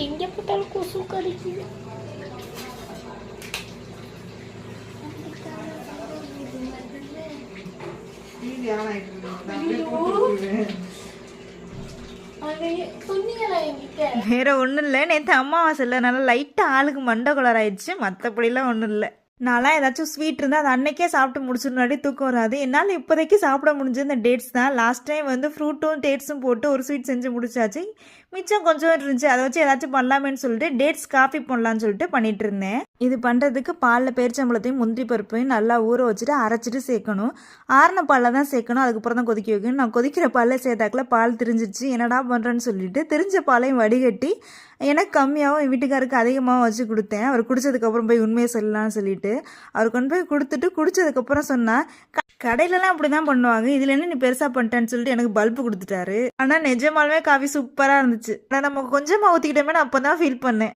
எங்கே போட்டாலும் கொசு கடிக்குது. வேற ஒன்றும் இல்லை, நேற்று அம்மாவாசை இல்லை, நல்லா லைட்டாக ஆளுக்கு மண்டை குளர் ஆயிடுச்சு, மற்றபடிலாம் ஒன்றும் இல்லை. நான்லாம் ஏதாச்சும் ஸ்வீட் இருந்தால் அது அன்னைக்கே சாப்பிட்டு முடிச்சுனாடி தூக்கம் வராது. என்னால் இப்போதைக்கு சாப்பிட முடிஞ்சது இந்த டேட்ஸ் தான். லாஸ்ட் டைம் வந்து ஃப்ரூட்டும் டேட்ஸும் போட்டு ஒரு ஸ்வீட் செஞ்சு முடிச்சாச்சு. மிச்சம் கொஞ்சம் இருந்துச்சு, அதை வச்சு ஏதாச்சும் பண்ணலாமேன்னு சொல்லிட்டு டேட்ஸ் காஃபி பண்ணலான்னு சொல்லிட்டு பண்ணிட்டு இருந்தேன். இது பண்ணுறதுக்கு பாலில் பேரிச்சம்பழத்தையும் முந்திரி பருப்பையும் நல்லா ஊற வச்சுட்டு அரைச்சிட்டு சேர்க்கணும். ஆறின பாலில் தான் சேர்க்கணும், அதுக்கப்புறம் தான் கொதிக்க வைக்கணும். நான் கொதிக்கிற பாலில் சேர்த்தாக்கில் பால் திரிஞ்சிருச்சு, என்னடா பண்ணுறேன்னு சொல்லிட்டு திரிஞ்ச பாலையும் வடிகட்டி எனக்கு கம்மியாகவும் என் வீட்டுக்காருக்கு அதிகமாகவும் வச்சு கொடுத்தேன். அவர் குடித்ததுக்கப்புறம் போய் உண்மையை சொல்லலாம்னு சொல்லிட்டு அவர் கொண்டு போய் கொடுத்துட்டு குடித்ததுக்கப்புறம் சொன்னால், கடையிலலாம் அப்படி தான் பண்ணுவாங்க, இதில் என்ன நீ பெருசாக பண்ணிட்டேன்னு சொல்லிட்டு எனக்கு பல்பு கொடுத்துட்டாரு. ஆனால் நிஜமாலுமே காஃபி சூப்பராக இருந்துச்சு. ஆனால் நம்ம கொஞ்சமாக ஊற்றிக்கிட்டோமே நான் அப்போ தான் ஃபீல் பண்ணேன்.